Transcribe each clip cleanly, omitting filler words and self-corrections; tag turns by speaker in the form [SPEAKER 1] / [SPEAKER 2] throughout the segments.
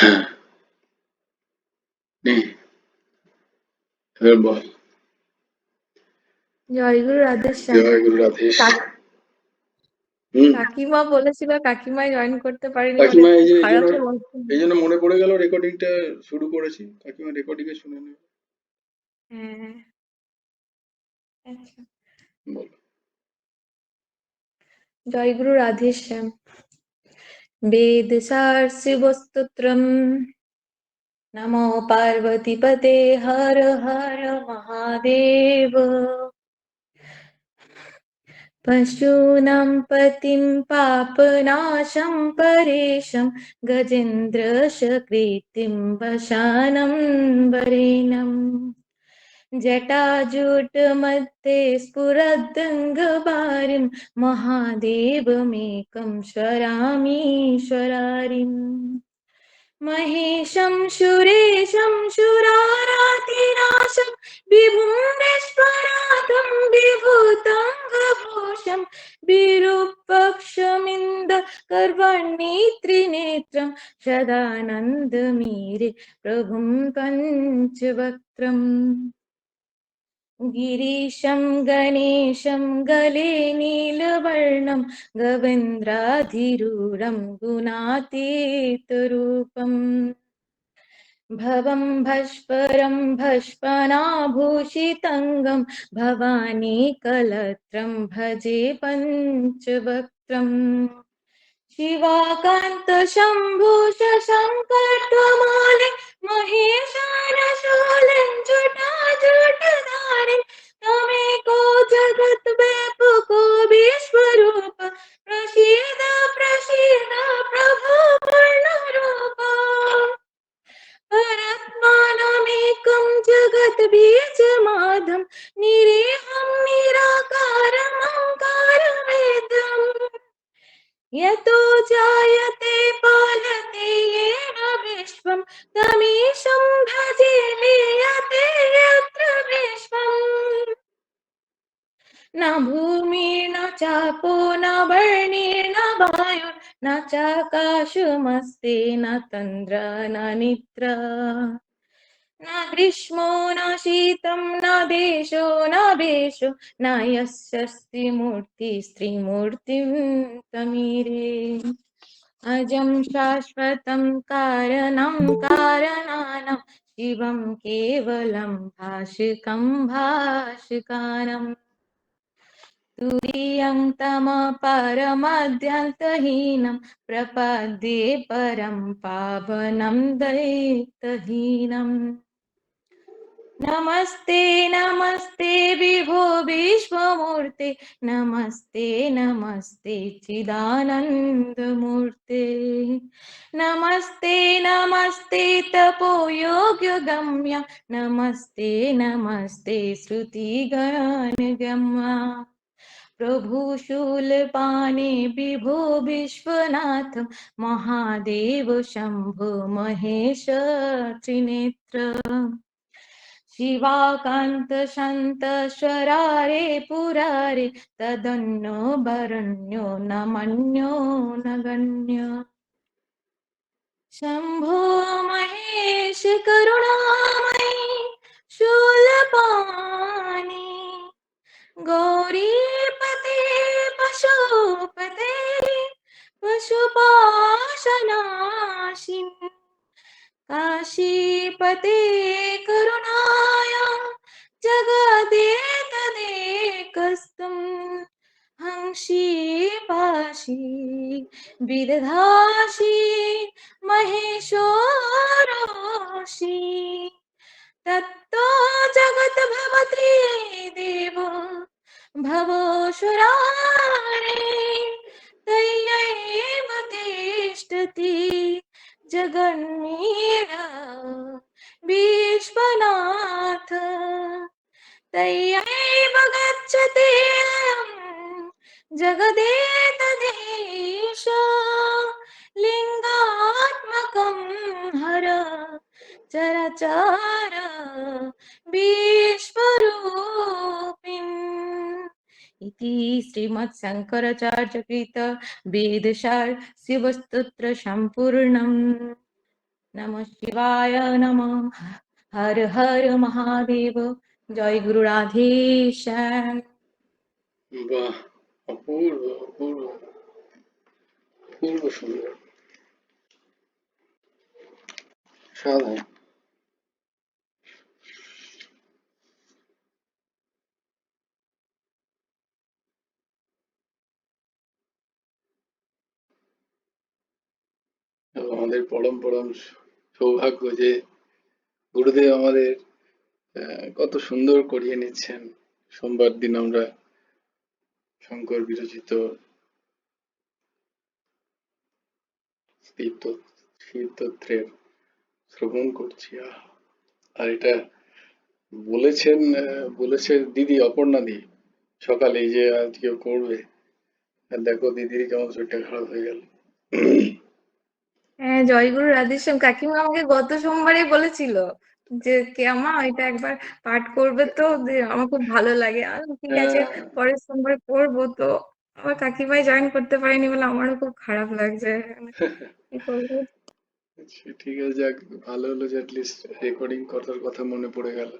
[SPEAKER 1] হ্যাঁ, নে, এবার বল।
[SPEAKER 2] জয়গুরু রাধেশ্যাম।
[SPEAKER 1] জয় গুরু রাধেশ।
[SPEAKER 2] কাক-
[SPEAKER 1] হুম।
[SPEAKER 2] কাকিমা বলেছিল, কাকিমায় জয়েন করতে পারিনি বলে
[SPEAKER 1] কাকিমা
[SPEAKER 2] খুব
[SPEAKER 1] এই যে
[SPEAKER 2] খারাপও লাগছে।
[SPEAKER 1] এই জন্য মনে পড়ে গেল রেকর্ডিংটা শুরু করেছি, কাকিমা রেকর্ডিং এ শুনে নেবে।
[SPEAKER 2] হ্যাঁ, আচ্ছা।
[SPEAKER 1] বল।
[SPEAKER 2] জয়গুরু রাধেশ্যাম। বেদ সার শিবস্তোত্রম। নমো পার্বতীপতে হর হর মহাদেব। पशूनां पतिं पापनाशं परेशं गजेन्द्रशकृतिं वशानं वरेण्यं जटाजूटमध्ये स्फुरद्गङ्गवारिं महादेवमेकं स्वरामीश्वरारिम् महेशं सुरेशं सुरारातिनाशं विभुं विश्वनाथं विभूताङ्गभूषं विरूपक्षमिन्द कर्वणि त्रिनेत्रं सदानन्दमीरे प्रभुं पञ्चवक्त्रम् गिरीशं गणेशं गले नीलवर्णं गवेन्द्राधिरूढं गुणातीतरूपम् भवं भस्वरं भस्वनाभूषितङ्गं भवानी कलत्रं भजे पञ्चवक्त्रम् शिवाकान्तशम्भूष शङ्करत्वमाले महेशानशूलं जटाजूटधारिं त्वमेको जगद्व्यापको विश्वरूप प्रसीद प्रसीद प्रभो पूर्णरूप परत्मानमेकं जगद्बीजमाद्यं निरीहं निराकारं ओङ्कारवेद्यम् यतो जायते पालते येन विश्वं तमीशं भजे लीयते यत्र विश्वम् न भूमिर्न चापो न वर्णिर्न वायुर्न चाकाशमस्ति न तन्द्रा न निद्रा न ग्रीष्मो न शीतं न देशो न वेशो न यस्यस्ति मूर्तिस्त्रिमूर्तिं तमीरे अजं शाश्वतं कारणं कारणानां शिवं केवलं भाषिकं भाषिकानम् तुरीयं तमपरमद्यन्तहीनं प्रपद्ये परं पावनं दैत्यहीनम् नमस्ते नमस्ते विभो विश्वमूर्ते नमस्ते नमस्ते चिदानन्दमूर्ते नमस्ते नमस्ते तपोयोग्यगम्य नमस्ते नमस्ते श्रुतिगणगम्या प्रभु शूलपाणे विभो विश्वनाथ महादेव शंभो महेश त्रिनेत्र शिवाकान्त शान्त स्वरारे पुरारे तदन्यो वरण्यो न मन्यो न गण्य शंभो महेश करुणामयि शूलपाणि गौरीपते पशुपते पशुपाशनाशिन् काशीपते करुणाय जगदेकदेकस्तं हंसी पाशी विदधासि महेशोरोषि तत्तो जगत भवति देव भवोऽसुरारे तय्यैव तिष्ठति जगन्मीरा विश्वनाथ तय्यैव गच्छति जगदेतदेश लिङ्गात्मकं हर चरचर विश्वरूपिन् इति श्रीमत्शङ्कराचार्यकृत वेदसार शिवस्तोत्र सम्पूर्णम्। নমঃ শিবায় নমঃ। হর হর মহাদেব। জয় গুরু রাধেশ্যাম।
[SPEAKER 1] বাহ, অপূর্ব অপূর্ব অপূর্ব সুন্দর, সাধারণ। আমাদের পরম পরম সৌভাগ্য যে গুরুদেব আমাদের কত সুন্দর করিয়ে নিচ্ছেন। সোমবার দিন আমরা শঙ্কর বিরচিত শিবতত্ত্বের শ্রবণ করছি। আর এটা বলেছে দিদি, অপর্ণা দি, সকালে যে আজকে করবে। আর দেখো দিদির কেমন শরীরটা খারাপ হয়ে গেল।
[SPEAKER 2] হ্যাঁ, জয়গুরু রাধেশ্যাম। কাকিমা আমাকে গত সোমবারই বলেছিল যে কেমা এটা একবার পাঠ করবে, তো যে আমার খুব ভালো লাগে। আর ঠিক আছে,
[SPEAKER 1] হ্যাঁ,
[SPEAKER 2] পরের সোমবার করবো। তো আমার কাকিমাই জয়েন করতে পারেনি বলে আমারও খুব খারাপ লাগছে। কি করবো?
[SPEAKER 1] ঠিক আছে, যাক, ভালো হলো যে অ্যাটলিস্ট রেকর্ডিং করার কথা মনে পড়ে গেল।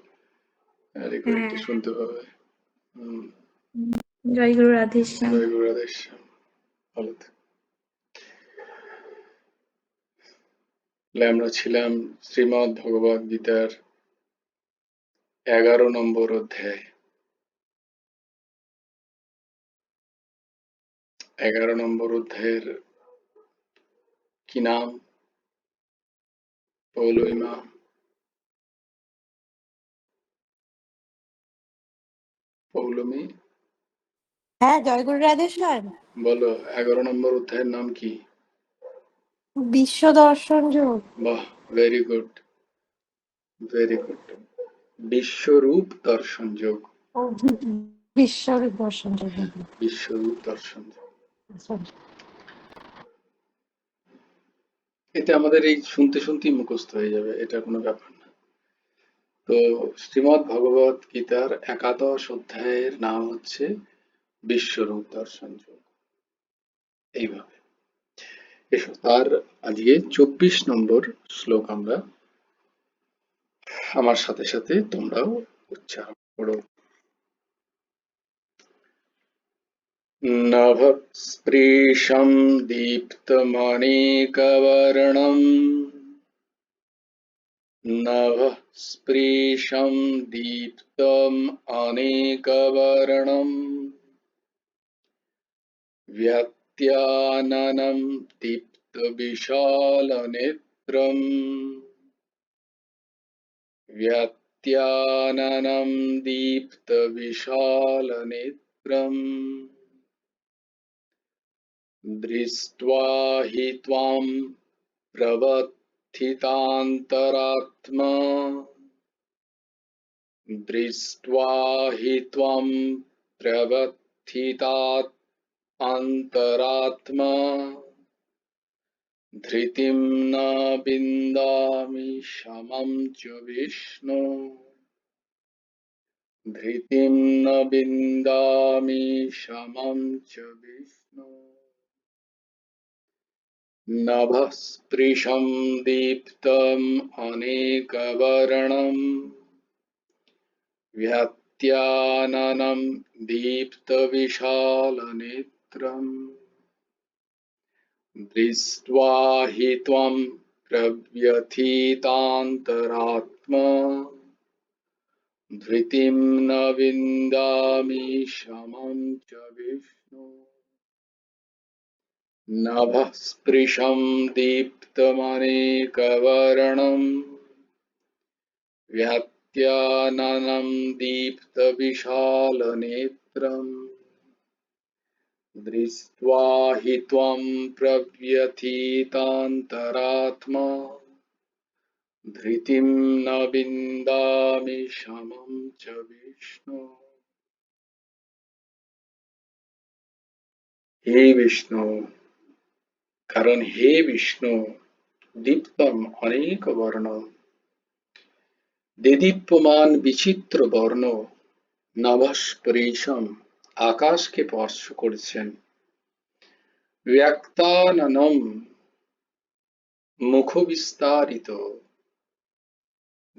[SPEAKER 1] রেকর্ডিংটা
[SPEAKER 2] হ্যাঁ।
[SPEAKER 1] শুনতে পাবে। হুম।
[SPEAKER 2] জয়গুরু রাধেশ্যাম।
[SPEAKER 1] জয় গুরু রাধেশ। ভালো থেকো। তাহলে আমরা ছিলাম শ্রীমদ্ ভগবদ গীতার 11 নম্বর অধ্যায়। 11 নম্বর অধ্যায়ের কি নাম? পৌলমী মা, পৌলমী,
[SPEAKER 3] হ্যাঁ, জয়গুরু রাধেশ্যাম।
[SPEAKER 1] বলো 11 নম্বর অধ্যায়ের নাম কি?
[SPEAKER 3] বিশ্ব দর্শন যোগ।
[SPEAKER 1] বাহ, ভেরি গুড, ভেরি গুড। বিশ্বরূপ দর্শন যোগ।
[SPEAKER 3] ও, বিশ্বরূপ দর্শন যোগ।
[SPEAKER 1] বিশ্বরূপ দর্শন যোগ।
[SPEAKER 3] Sorry.
[SPEAKER 1] এতে আমাদের এই শুনতে শুনতেই মুখস্থ হয়ে যাবে, এটা কোনো ব্যাপার না। তো শ্রীমদ্ ভগবত গীতার 11 অধ্যায়ের নাম হচ্ছে বিশ্বরূপ দর্শন যোগ। এইভাবে এসো, তার আজকে 24 নম্বর শ্লোক আমরা, আমার সাথে সাথে তোমরাও উচ্চারণ করো। নভঃ স্পৃশং দীপ্তমনেকবর্ণम्, নভঃ স্পৃশং দীপ্তমনেকবর্ণम्, व्यत्याननं दीप्तविशालनेत्रम्, व्यत्याननं दीप्तविशालनेत्रम्, दृष्ट्वा हि त्वां प्रवर्थितान्तरात्मा, दृष्ट्वा हि त्वं प्रवर्थितात् अन्तरात्मा, धृतिं न विन्दामि शमं च विष्णु, धृतिं न विन्दामि शमं च विष्णु। नभः स्पृशं दीप्तम् अनेकवर्णम्, व्यत्याननं दीप्तविशालनेत्रम्, दृष्ट्वा हि त्वं प्रव्यथितान्तरात्मा, धृतिं न विन्दामि शमं च विष्णु। नभः स्पृशं दीप्तमनेकवर्णम्, व्यत्याननं दीप्तविशालनेत्रम्, दृष्ट्वा हि त्वं प्रव्यथितान्तरात्मा, धृतिं न विन्दामि शमं च विष्णु। हे विष्णु, কারণ হে বিষ্ণু, দীপ্তম অনেক বর্ণ, দেদীপ্যমান বিচিত্র বর্ণ, নভঃস্পৃশম আকাশকে স্পর্শ করেছেন, ব্যক্তাননম মুখ বিস্তারিত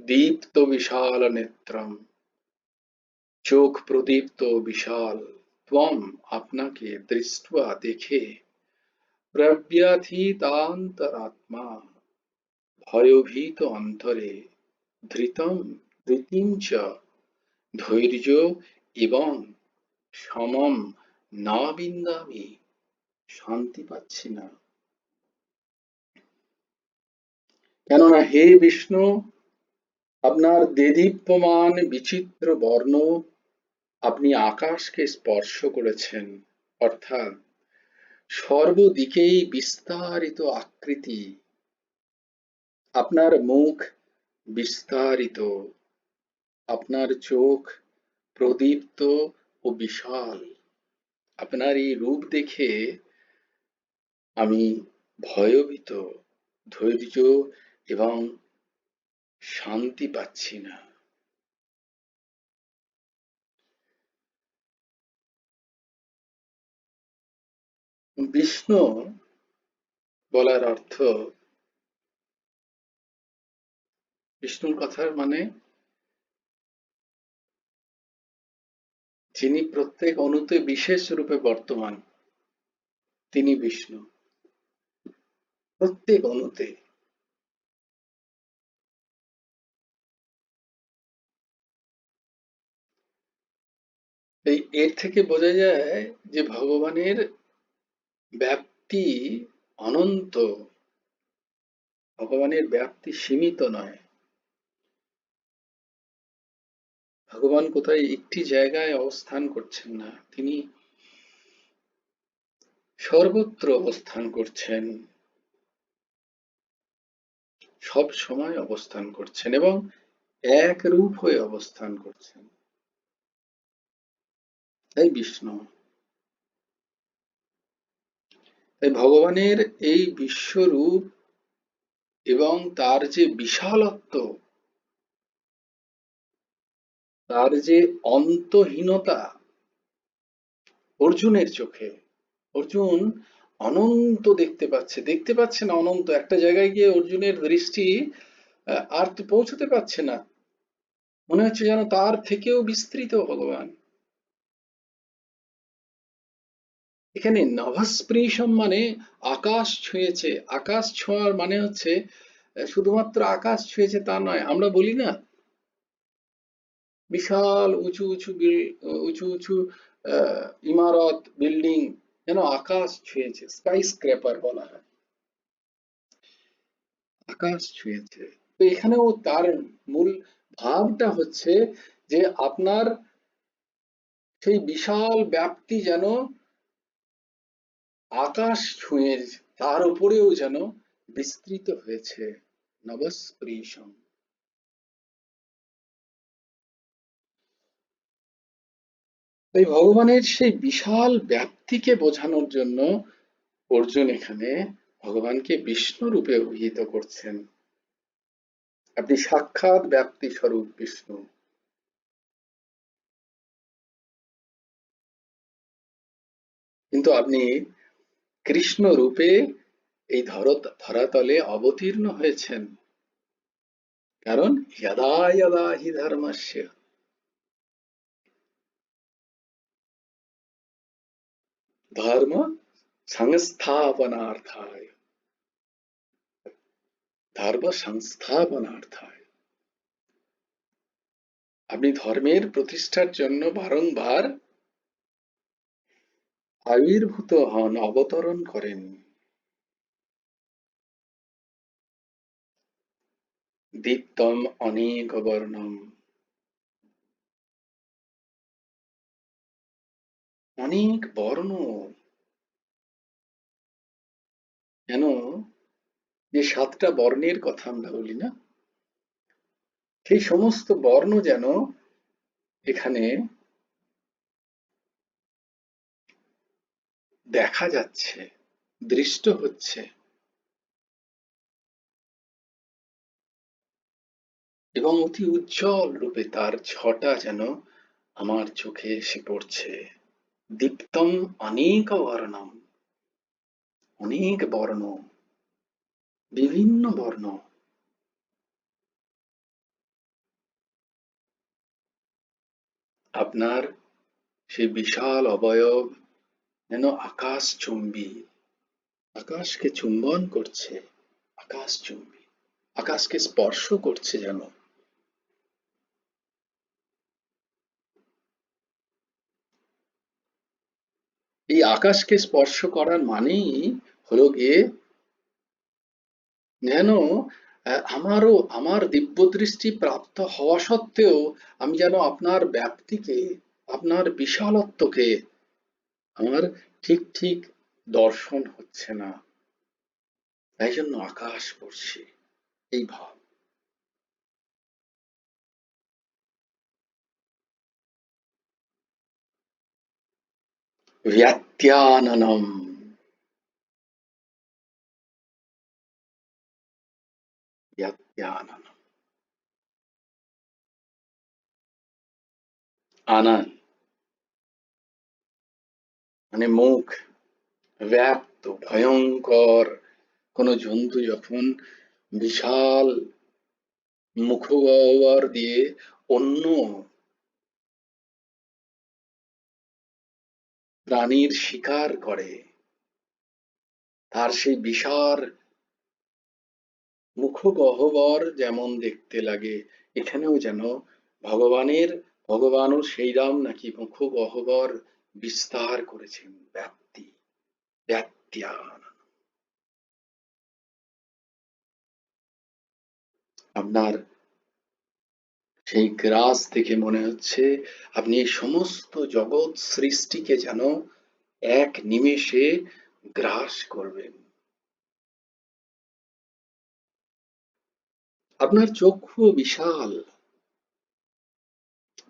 [SPEAKER 1] দীপ্ত বিশাল নেত্রম, চোখ প্রদীপ্ত বিশাল, ত্বম আপনাকে দৃष्ट्वा দেখে, প্রব্যথিতান্তরাত্মা ভয়ভীত অন্তরে, ধৃতিম চ ধৈর্য এবং সমম না বিন্দামি, শান্তি পাচ্ছি না। কেননা হে বিষ্ণু, আপনার দেদীপ্যমান বিচিত্র বর্ণ, আপনি আকাশকে স্পর্শ করেছেন, অর্থাৎ সর্বদিকেই বিস্তারিত আকৃতি, আপনার মুখ বিস্তারিত, আপনার চোখ প্রদীপ্ত ও বিশাল। আপনার এই রূপ দেখে আমি ভয়ভীত, ধৈর্য এবং শান্তি পাচ্ছি না। বিষ্ণু বলার অর্থ, বিষ্ণুর কথার মানে যিনি প্রত্যেক অণুতে বিশেষ রূপে বর্তমান, তিনি বিষ্ণু। প্রত্যেক অণুতে। এর থেকে বোঝা যায় যে ভগবানের ব্যাপ্তি অনন্ত, ভগবানের ব্যাপ্তি সীমিত নয়। ভগবান কোথায় একটি জায়গায় অবস্থান করছেন না, তিনি সর্বত্র অবস্থান করছেন, সব সময় অবস্থান করছেন এবং এক রূপ হয়ে অবস্থান করছেন। তাই বিষ্ণু। তাই ভগবানের এই বিশ্বরূপ এবং তার যে বিশালত্ব, তার যে অন্তহীনতা অর্জুনের চোখে, অর্জুন অনন্ত দেখতে পাচ্ছে, দেখতে পাচ্ছে না অনন্ত। একটা জায়গায় গিয়ে অর্জুনের দৃষ্টি আর তো পৌঁছতে পারছে না, মনে হচ্ছে যেন তার থেকেও বিস্তৃত ভগবান। এখানে নভঃস্পৃশম মানে আকাশ ছুঁয়েছে। আকাশ ছোঁয়ার মানে হচ্ছে শুধুমাত্র আকাশ ছুঁয়েছে তা নয়। আমরা বলি না বিশাল উঁচু উঁচু উঁচু উঁচু ইমারত, বিল্ডিং যেন আকাশ ছুঁয়েছে, স্কাই স্ক্র্যাপার বলা হয়, আকাশ ছুঁয়েছে। তো এখানেও তার মূল ভাবটা হচ্ছে যে আপনার সেই বিশাল ব্যাপ্তি যেন আকাশ ছুঁয়ে, তার উপরেও যেন বিস্তৃত হয়েছে। নভঃস্পৃশম। তাই ভগবানের সেই বিশাল ব্যাপ্তিকে বোঝানোর জন্য অর্জুন এখানে ভগবানকে বিষ্ণু রূপে অভিহিত করছেন। আপনি সাক্ষাৎ ব্যাপ্তি স্বরূপ বিষ্ণু। কিন্তু আপনি কৃষ্ণ রূপে এই ধরাতলে অবতীর্ণ হয়েছেন। কারণ যদা যদা হি ধর্মস্য ধর্ম সংস্থাপনার্থায়, ধর্ম সংস্থাপনার্থায়, আপনি ধর্মের প্রতিষ্ঠার জন্য বারংবার আবির্ভূত হন, অবতরণ করেন। দীপ্তম অনেক বর্ণম, অনেক বর্ণ। কেন যে 7টা বর্ণের কথা আমরা বলি না, সেই সমস্ত বর্ণ যেন এখানে দেখা যাচ্ছে, দৃষ্ট হচ্ছে এবং অতি উজ্জ্বল রূপে তার ছটা যেন আমার চোখে এসে পড়ছে। দীপ্তম অনেক বর্ণম, অনেক বর্ণ, বিভিন্ন বর্ণ। আপনার সেই বিশাল অবয়ব যেন আকাশচুম্বী, আকাশকে চুম্বন করছে, আকাশচুম্বী, আকাশকে স্পর্শ করছে যেন। এই আকাশকে স্পর্শ করার মানেই হলো গিয়ে যেন আমারও আমার দিব্য দৃষ্টি প্রাপ্ত হওয়া সত্ত্বেও আমি যেন আপনার ব্যাপ্তিকে, আপনার বিশালত্বকে আমার ঠিক ঠিক দর্শন হচ্ছে না, তাই জন্য আকাশ পড়ছে, এই ভাব। ব্যাত্যাননম, ব্যাত্যাননম, আনন মানে মুখ, ব্যাপ্ত ভয়ঙ্কর কোন জন্তু যখন বিশাল মুখগহ্বর দিয়ে অন্য প্রাণীর শিকার করে, তার সেই বিশাল মুখগহ্বর যেমন দেখতে লাগে, এখানেও যেন ভগবানও সেইরাম নাকি মুখগহ্বর বিস্তার করেছেন, ব্যাপ্তি, ব্যাপ্ত্যান। আপনার সেই গ্রাস থেকে মনে হচ্ছে আপনি এই সমস্ত জগৎ সৃষ্টিকে যেন এক নিমেষে গ্রাস করবেন। আপনার চক্ষু বিশাল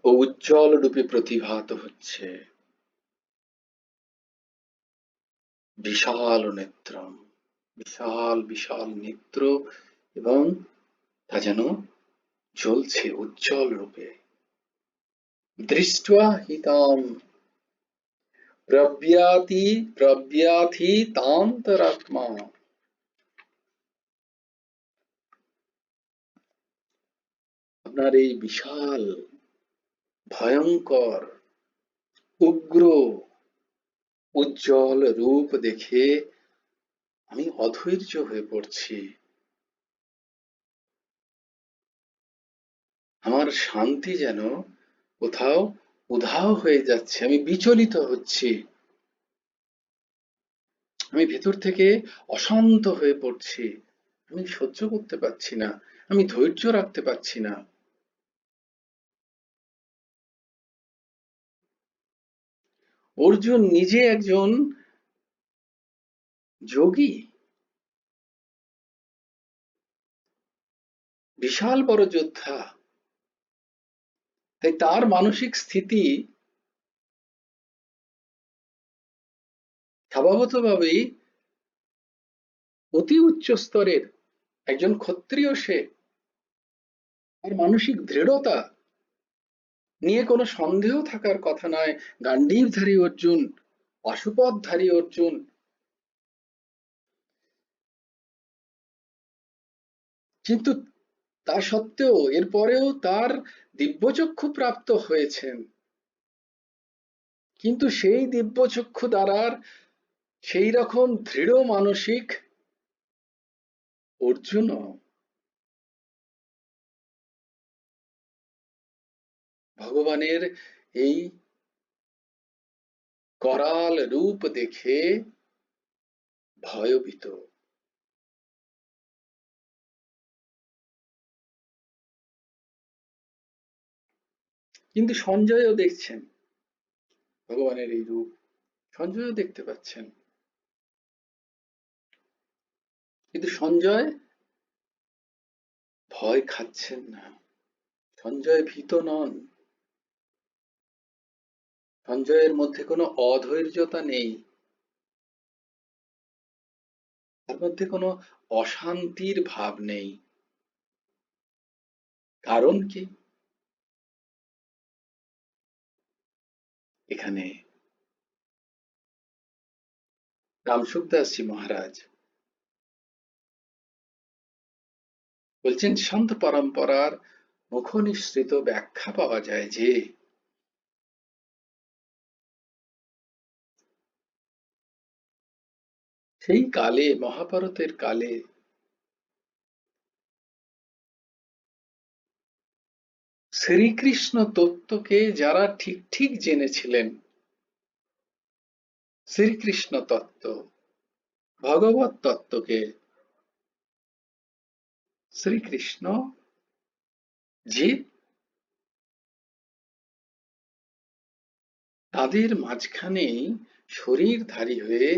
[SPEAKER 1] ও উজ্জ্বল রূপে প্রতিভাত হচ্ছে, বিশাল নেত্রম, বিশাল বিশাল নেত্র, এবং তা যেন জ্বলছে উজ্জ্বল রূপে। দৃष्ट्वा हि तां প্রব্যাথিতান্তরাত্মা। আপনার এই বিশাল ভয়ঙ্কর উগ্র উজ্জ্বল রূপ দেখে আমি অধৈর্য হয়ে পড়ছি, আমার শান্তি যেন কোথাও উধাও হয়ে যাচ্ছে, আমি বিচলিত হচ্ছি, আমি ভেতর থেকে অশান্ত হয়ে পড়ছি, আমি সহ্য করতে পারছি না, আমি ধৈর্য রাখতে পারছি না। অর্জুন নিজে একজন যোগী, বিশাল বড় যোদ্ধা, তাই তার মানসিক স্থিতি স্বভাবতভাবেই অতি উচ্চ স্তরের, একজন ক্ষত্রিয় সে, আর মানসিক দৃঢ়তা নিয়ে কোনো সন্দেহ থাকার কথা নয়। গান্ডীবধারী অর্জুন, পাশুপতধারী অর্জুন, কিন্তু তা সত্ত্বেও এরপরেও তার দিব্যচক্ষু প্রাপ্ত হয়েছেন, কিন্তু সেই দিব্যচক্ষু দ্বারার সেই রকম দৃঢ় মানসিক অর্জুনও ভগবানের এই করাল রূপ দেখে ভয়ভীত। কিন্তু সঞ্জয়ও দেখছেন ভগবানের এই রূপ, সঞ্জয়ও দেখতে পাচ্ছেন, কিন্তু সঞ্জয় ভয় খাচ্ছেন না, সঞ্জয় ভীত নন, সঞ্জয়ের মধ্যে কোনো অধৈর্যতা নেই, তার মধ্যে কোনো অশান্তির ভাব নেই। কারণ কি? এখানে রামসুখদাসজি মহারাজ বলছেন সন্ত পরম্পরার মুখনিসৃত ব্যাখ্যা পাওয়া যায় যে সেই কালে, মহাভারতের কালে শ্রীকৃষ্ণ তত্ত্বকে যারা ঠিক ঠিক জেনেছিলেন, শ্রীকৃষ্ণ তত্ত্ব, ভগবত তত্ত্বকে শ্রীকৃষ্ণ যে তাদের মাঝখানেই শরীরধারী হয়ে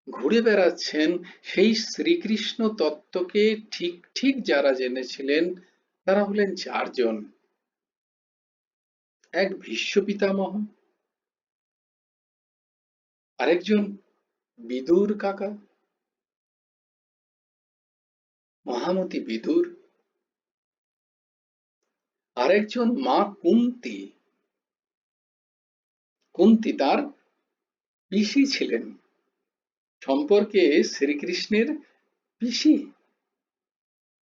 [SPEAKER 1] ঘুরে বেড়াচ্ছেন, সেই শ্রীকৃষ্ণ তত্ত্বকে ঠিক ঠিক যারা জেনেছিলেন তারা হলেন চারজন। এক ভীষ্ম পিতামহ, আরেকজন বিদুর কাকা, মহামতি বিদুর, আরেকজন মা কুন্তী। কুন্তী তার পিসি ছিলেন, সম্পর্কে শ্রীকৃষ্ণের পিসি,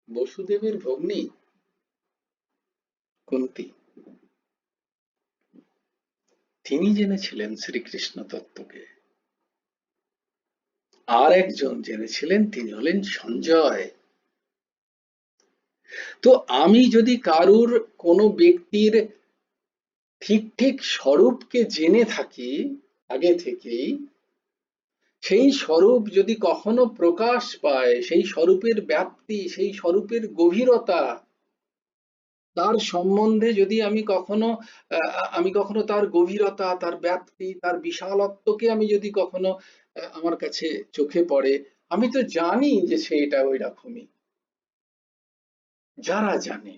[SPEAKER 1] বসুদেবের ভগ্নী কুন্তী। তিনি জেনেছিলেন শ্রীকৃষ্ণ তত্ত্বকে। আর একজন জেনেছিলেন, তিনি হলেন সঞ্জয়। তো আমি যদি কারুর কোনো ব্যক্তির ঠিক ঠিক স্বরূপকে জেনে থাকি আগে থেকেই, সেই স্বরূপ যদি কখনো প্রকাশ পায়, সেই স্বরূপের ব্যাপ্তি, সেই স্বরূপের গভীরতা, তার সম্বন্ধে যদি আমি কখনো তার গভীরতা, তার ব্যাপ্তি, তার বিশালত্বকে আমি যদি কখনো আমার কাছে চোখে পড়ে, আমি তো জানি যে সেটা ওই রকমই। যারা জানে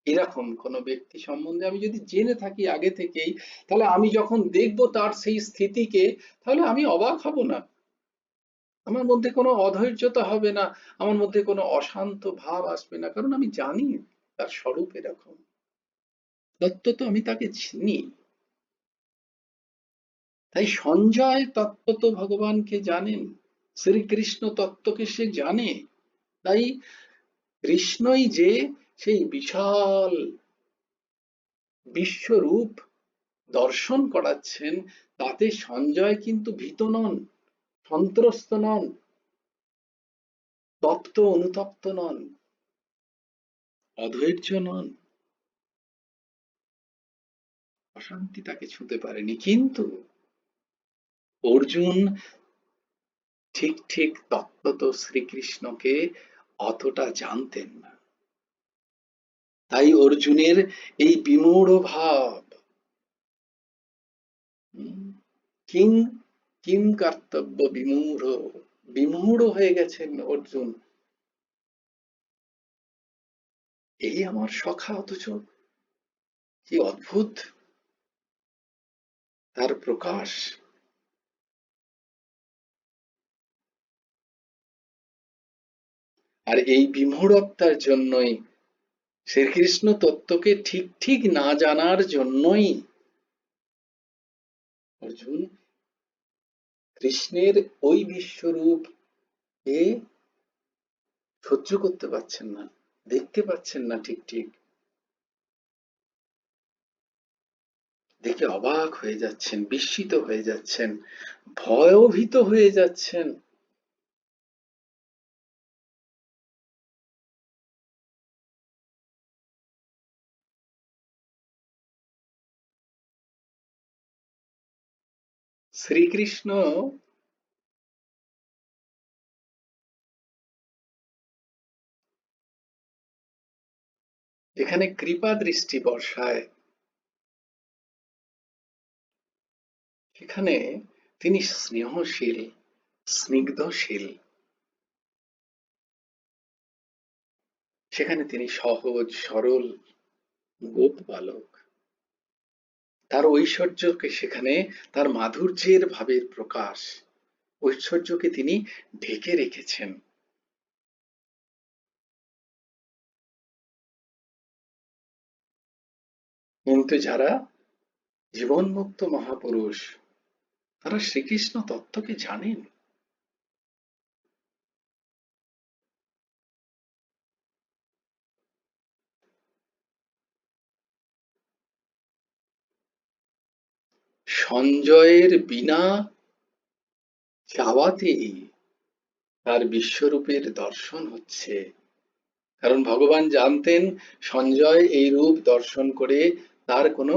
[SPEAKER 1] এরকম কোন ব্যক্তি সম্বন্ধে আমি যদি জেনে থাকি আগে থেকেই, তাহলে আমি যখন দেখব তার সেই স্থিতিকে, তাহলে আমি অবাক হব না, আমার মধ্যে কোনো অধৈর্যতা হবে না, আমার মধ্যে কোনো অশান্ত ভাব আসবে না, কারণ আমি জানি তার স্বরূপ এরকম। তত্ত্ব তো আমি তাকে চিনি। তাই সঞ্জয় তত্ত্ব তো ভগবানকে জানেন, শ্রীকৃষ্ণ তত্ত্বকে সে জানে। তাই কৃষ্ণই যে সেই বিশাল বিশ্বরূপ দর্শন করাচ্ছেন, তাতে সঞ্জয় কিন্তু ভীত নন, সন্ত্রস্ত নন, তপ্ত অনুতপ্ত নন, অধৈর্য নন, অশান্তি তাকে ছুঁতে পারেনি। কিন্তু অর্জুন ঠিক ঠিক তত্ত্বত শ্রীকৃষ্ণকে অতটা জানতেন না। তাই অর্জুনের এই বিমূঢ় ভাব, কিং কিং কর্তব্য বিমূঢ়, বিমূঢ় হয়ে গেছেন অর্জুন। এই আমার সখা, অথচ কি অদ্ভুত তার প্রকাশ। আর এই বিমূঢ়তার জন্যই, শ্রীকৃষ্ণ তত্ত্বকে ঠিক ঠিক না জানার জন্যই অর্জুন কৃষ্ণের ওই বিশ্বরূপ এ সহ্য করতে পারছেন না, দেখতে পাচ্ছেন না ঠিক ঠিক, দেখে অবাক হয়ে যাচ্ছেন, বিস্মিত হয়ে যাচ্ছেন, ভয়ভীত হয়ে যাচ্ছেন। শ্রীকৃষ্ণ যেখানে কৃপা দৃষ্টি বর্ষায়, সেখানে তিনি স্নেহশীল, স্নিগ্ধশীল, সেখানে তিনি সহজ সরল গোপ বালক। তার ঐশ্বর্যকে সেখানে, তার মাধুর্যের ভাবের প্রকাশ, ঐশ্বর্যকে তিনি ঢেকে রেখেছেন। কিন্তু যারা জীবনমুক্ত মহাপুরুষ, তারা শ্রীকৃষ্ণ তত্ত্বকে জানেন, সঞ্জয়ের বিনা চাওয়াতেই তার বিশ্বরূপের দর্শন হচ্ছে। কারণ ভগবান জানতেন সঞ্জয় এই রূপ দর্শন করে তার কোনো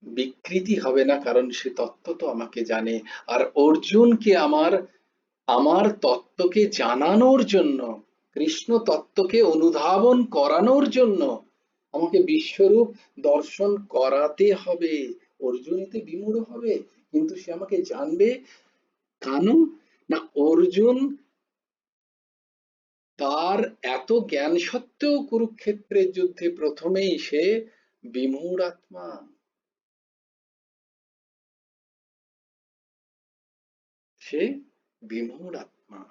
[SPEAKER 1] বিকৃতি হবে না, কারণ সে তত্ত্ব তো আমাকে জানে। আর অর্জুনকে আমার তত্ত্বকে জানানোর জন্য, কৃষ্ণ তত্ত্বকে অনুধাবন করানোর জন্য আমাকে বিশ্বরূপ দর্শন করাতে হবে। অর্জুন এতে বিমূঢ় হবে, কিন্তু সে আমাকে জানবে। কেন না, অর্জুন তার এত জ্ঞান সত্ত্বেও কুরুক্ষেত্রের যুদ্ধে প্রথমেই সে বিমূঢ় আত্মা। সে বিমূঢ় আত্মা।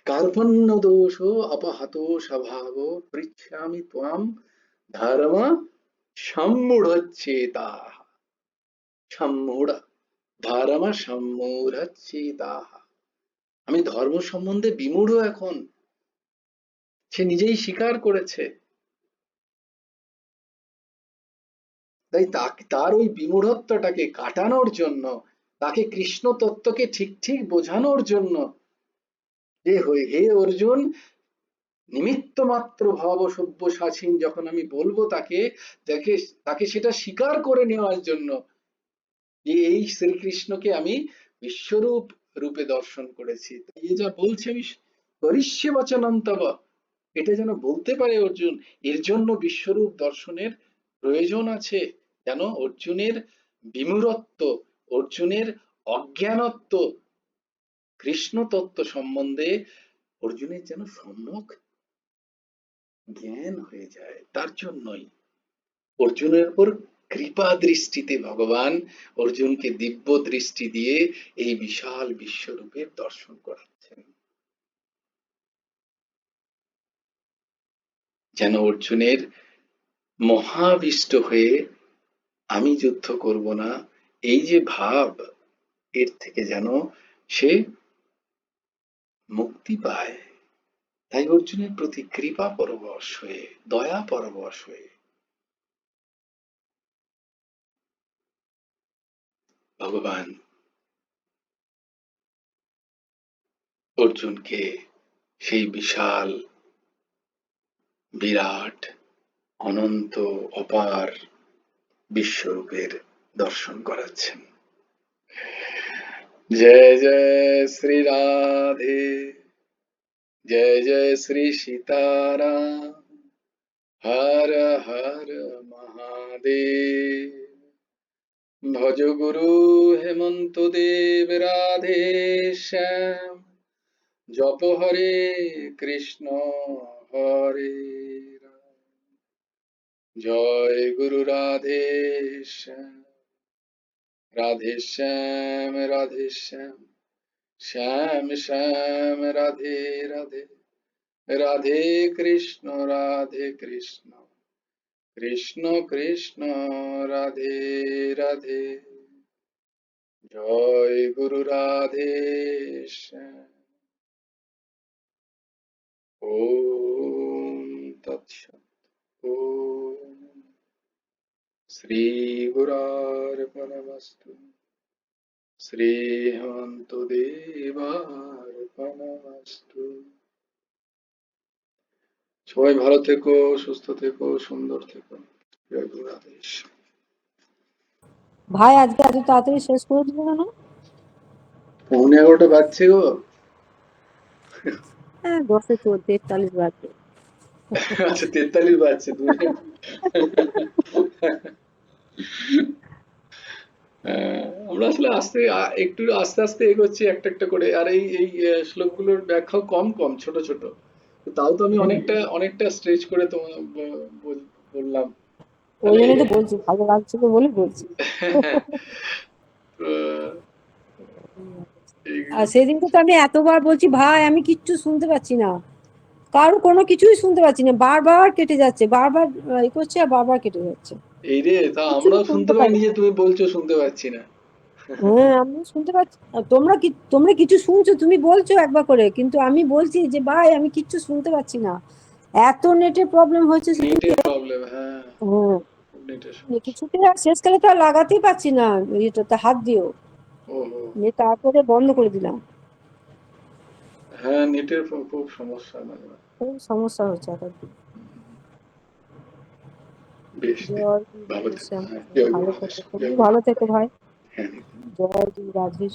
[SPEAKER 1] কার্পণ্য দোষ অপহত স্বভাব পৃচ্ছামি ত্বাম ধর্ম সম্মূঢ়চেতা। সম্মূঢ়, ধর্ম সম্মূঢ়চেতা। আমি ধর্ম সম্বন্ধে বিমূঢ় এখন, সে নিজেই স্বীকার করেছে। তাই তার ওই বিমূঢ়ত্বটাকে কাটানোর জন্য, তাকে কৃষ্ণ তত্ত্বকে ঠিক ঠিক বোঝানোর জন্য, হে অর্জুন, নিমিত্ত মাত্র ভব সব্যসাচীন যখন আমি বলবো তাকে, তাকে সেটা স্বীকার করে নেওয়ার জন্য যে এই শ্রীকৃষ্ণকে আমি বিশ্বরূপ রূপে দর্শন করেছি। এই যা বলছে আমি করিষ্যে বচনং তব, এটা যেন বলতে পারে অর্জুন। এর জন্য বিশ্বরূপ দর্শনের প্রয়োজন আছে, যেন অর্জুনের বিমূঢ়ত্ব, অর্জুনের অজ্ঞানত্ব কৃষ্ণ তত্ত্ব সম্বন্ধে অর্জুনের যেন সম্যক জ্ঞান হয়ে যায়। তার জন্যই অর্জুনের উপর কৃপা দৃষ্টিতে ভগবান অর্জুনকে দিব্য দৃষ্টি দিয়ে এই বিশাল বিশ্বরূপের দর্শন করাচ্ছেন, যেন অর্জুনের মহাবিষ্ট হয়ে আমি যুদ্ধ করব না, এই যে ভাব, এর থেকে যেন সে মুক্তি পায়। তাই অর্জুনের প্রতি কৃপা পরবশ হয়ে, দয়া পরবশ হয়ে ভগবান অর্জুনকে সেই বিশাল বিরাট অনন্ত অপার বিশ্বরূপের দর্শন করাচ্ছেন। জয় জয় শ্রী রাধে, জয় জয় শ্রী সীতারাম, হর হর মহাদেব। ভজ গুরু হেমন্ত দেব রাধে শ্যাম, জপ হরে কৃষ্ণ হরে রাম। জয় গুরু রাধে শ্যাম, রাধে শ্যাম রাধে শ্যাম, শ্যাম শ্যাম রাধে রাধে, রাধে কৃষ্ণ কৃষ্ণ কৃষ্ণ রাধে রাধে। জয় গুরু রাধে শ্যাম। ওম তৎসৎ। ওম শ্রী গুরার্পণমস্তু, শ্রী হেমন্ত দেবার্পণমস্তু। সবাই ভালো থেকো, সুস্থ থেকো, সুন্দর থেকো। জয় গুরু রাধে শ্যাম।
[SPEAKER 3] ভাই আজকে এত তাড়াতাড়ি শেষ করে দিল কেন?
[SPEAKER 1] 11:15 বাজছে গো।
[SPEAKER 3] হ্যাঁ 10:43 বাজে।
[SPEAKER 1] আচ্ছা 43 বাজছে। আমরা আসলে একটু আস্তে আস্তে এগোচ্ছি একটা একটা করে। আর এই এই শ্লোকগুলোর ব্যাখ্যাও কম কম, ছোট ছোট। তাও তো আমি অনেকটা স্ট্রেচ করে তোমার বললাম।
[SPEAKER 3] ওই
[SPEAKER 1] তাহলে
[SPEAKER 3] জন্যই তো বলছি, ভালো লাগছিল বলে বলছি। আর সেদিনকে তো আমি এতবার বলছি ভাই আমি কিচ্ছু শুনতে পাচ্ছি না, কারো কোনো কিছুই শুনতে পাচ্ছি না, বারবার কেটে যাচ্ছে, বারবার করছে আর বারবার কেটে যাচ্ছে।
[SPEAKER 1] এই রে, তা
[SPEAKER 3] কিছু
[SPEAKER 1] আমরাও শুনতে
[SPEAKER 3] শুনতে
[SPEAKER 1] পাইনি
[SPEAKER 3] পাচ্ছি
[SPEAKER 1] যে তুমি বলছো শুনতে পাচ্ছি না।
[SPEAKER 3] হ্যাঁ আমি শুনতে পাচ্ছি। আর তোমরা কিছু শুনছো, তুমি বলছো একবার করে, কিন্তু আমি বলছি যে ভাই আমি কিচ্ছু শুনতে পাচ্ছি না, এত নেটের প্রবলেম হয়েছে সেদিনকে।
[SPEAKER 1] নেটের প্রবলেম, হ্যাঁ,
[SPEAKER 3] হ্যাঁ,
[SPEAKER 1] নেটের সমস্যা।
[SPEAKER 3] কিছুতে আর শেষকালে তো আর লাগাতেই পারছি না এটাতে হাত দিয়েও,
[SPEAKER 1] ওহো,
[SPEAKER 3] নিয়ে তারপরে বন্ধ করে দিলাম।
[SPEAKER 1] হ্যাঁ, নেটের খুব সমস্যা মাঝে মাঝে।
[SPEAKER 3] খুব সমস্যা হচ্ছে এখন।
[SPEAKER 1] বেশ,
[SPEAKER 3] জয়
[SPEAKER 1] ভালো
[SPEAKER 3] রাধে
[SPEAKER 1] থেকো,
[SPEAKER 3] শ্যাম।
[SPEAKER 1] হ্যাঁ, জয়
[SPEAKER 3] ভালো
[SPEAKER 1] গুরু রাধেশ,
[SPEAKER 3] থেকো,
[SPEAKER 1] জয়
[SPEAKER 3] তুমি
[SPEAKER 1] গুরু
[SPEAKER 3] ভালো
[SPEAKER 1] রাধেশ,
[SPEAKER 3] থেকো ভাই।
[SPEAKER 1] হ্যাঁ,
[SPEAKER 3] জয় রাধে।
[SPEAKER 1] জয় গুরু রাধেশ।